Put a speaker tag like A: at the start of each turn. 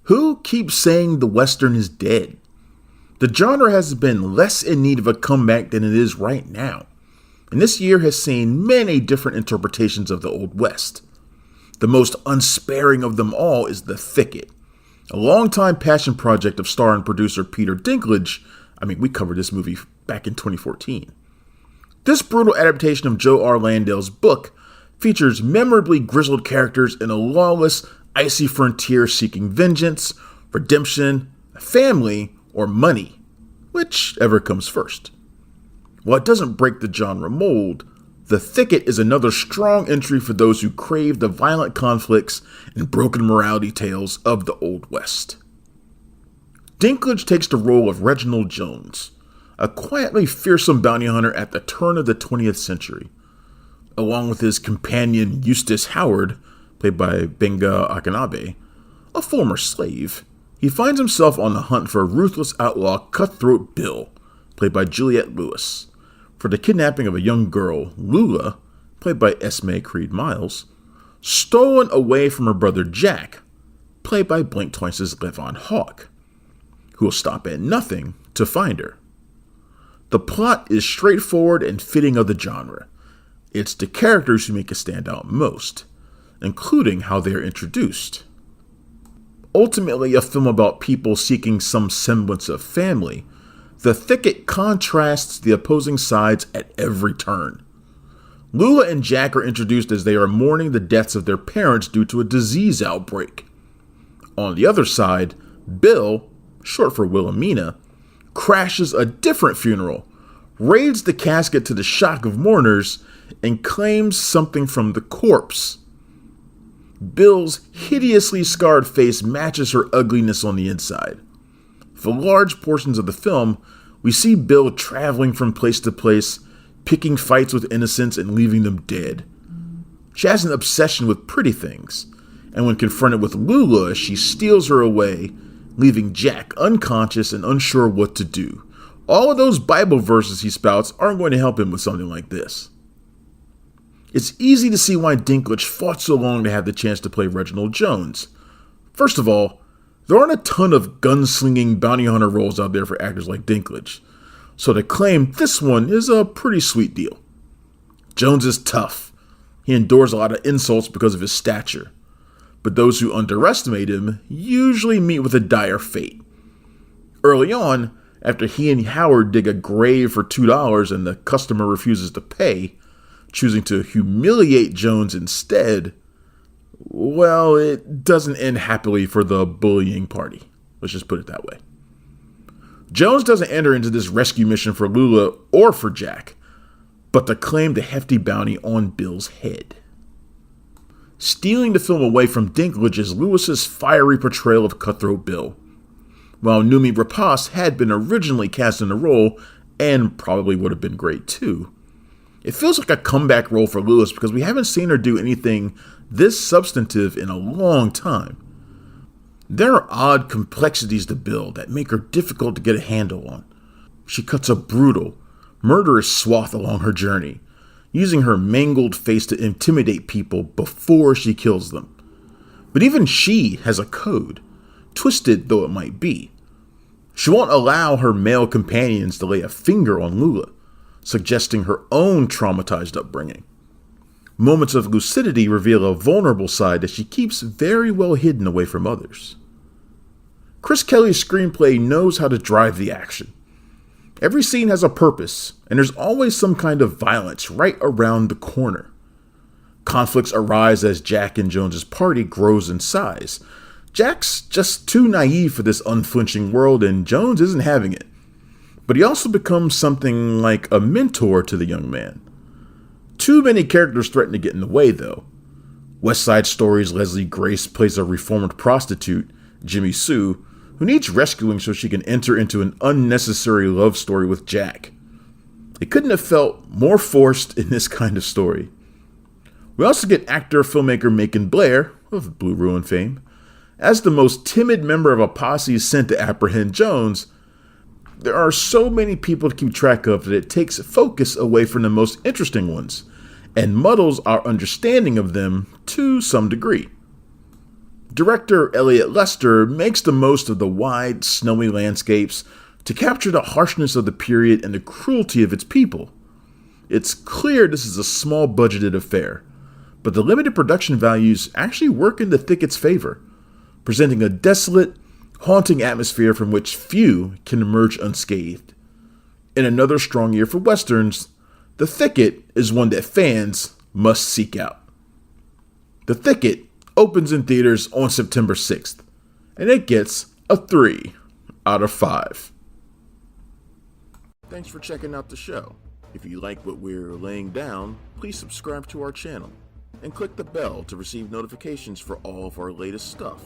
A: Who keeps saying the Western is dead? The genre has been less in need of a comeback than it is right now, and this year has seen many different interpretations of the Old West. The most unsparing of them all is The Thicket, a longtime passion project of star and producer Peter Dinklage. We covered this movie back in 2014. This brutal adaptation of Joe R. Landale's book features memorably grizzled characters in a lawless, icy frontier seeking vengeance, redemption, a family, or money, whichever comes first. While it doesn't break the genre mold, The Thicket is another strong entry for those who crave the violent conflicts and broken morality tales of the Old West. Dinklage takes the role of Reginald Jones, a quietly fearsome bounty hunter at the turn of the 20th century. Along with his companion Eustace Howard, played by Gbenga Akinnagbe, a former slave, he finds himself on the hunt for ruthless outlaw Cutthroat Bill, played by Juliette Lewis, for the kidnapping of a young girl, Lula, played by Esme Miles, stolen away from her brother Jack, played by Blink Twice's Levon Hawke, who will stop at nothing to find her. The plot is straightforward and fitting of the genre. It's the characters who make it stand out most, including how they are introduced. Ultimately a film about people seeking some semblance of family, The Thicket contrasts the opposing sides at every turn. Lula and Jack are introduced as they are mourning the deaths of their parents due to a disease outbreak. On the other side, Bill, short for Wilhelmina, crashes a different funeral, raids the casket to the shock of mourners, and claims something from the corpse. Bill's hideously scarred face matches her ugliness on the inside. For large portions of the film, we see Bill traveling from place to place, picking fights with innocents and leaving them dead. She has an obsession with pretty things, and when confronted with Lula, she steals her away, leaving Jack unconscious and unsure what to do. All of those Bible verses he spouts aren't going to help him with something like this. It's easy to see why Dinklage fought so long to have the chance to play Reginald Jones. First of all, there aren't a ton of gunslinging bounty hunter roles out there for actors like Dinklage, so to claim this one is a pretty sweet deal. Jones is tough. He endures a lot of insults because of his stature, but those who underestimate him usually meet with a dire fate. Early on, after he and Howard dig a grave for $2 and the customer refuses to pay, choosing to humiliate Jones instead, well, it doesn't end happily for the bullying party. Let's just put it that way. Jones doesn't enter into this rescue mission for Lula or for Jack, but to claim the hefty bounty on Bill's head. Stealing the film away from Dinklage is Lewis's fiery portrayal of Cutthroat Bill. While Noomi Rapace had been originally cast in the role, and probably would have been great too, it feels like a comeback role for Lewis because we haven't seen her do anything this substantive in a long time. There are odd complexities to Bill that make her difficult to get a handle on. She cuts a brutal, murderous swath along her journey, using her mangled face to intimidate people before she kills them. But even she has a code, twisted though it might be. She won't allow her male companions to lay a finger on Lula, suggesting her own traumatized upbringing. Moments of lucidity reveal a vulnerable side that she keeps very well hidden away from others. Chris Kelly's screenplay knows how to drive the action. Every scene has a purpose, and there's always some kind of violence right around the corner. Conflicts arise as Jack and Jones's party grows in size. Jack's just too naive for this unflinching world, and Jones isn't having it. But he also becomes something like a mentor to the young man. Too many characters threaten to get in the way, though. West Side Story's Leslie Grace plays a reformed prostitute, Jimmy Sue, who needs rescuing so she can enter into an unnecessary love story with Jack. It couldn't have felt more forced in this kind of story. We also get actor-filmmaker Macon Blair, of Blue Ruin fame, as the most timid member of a posse sent to apprehend Jones. There are so many people to keep track of that it takes focus away from the most interesting ones, and muddles our understanding of them to some degree. Director Elliot Lester makes the most of the wide, snowy landscapes to capture the harshness of the period and the cruelty of its people. It's clear this is a small budgeted affair, but the limited production values actually work in the Thicket's favor, presenting a desolate, haunting atmosphere from which few can emerge unscathed. In another strong year for Westerns, The Thicket is one that fans must seek out. The Thicket opens in theaters on September 6th, and it gets a 3 out of 5. Thanks for checking out the show. If you like what we're laying down, please subscribe to our channel and click the bell to receive notifications for all of our latest stuff.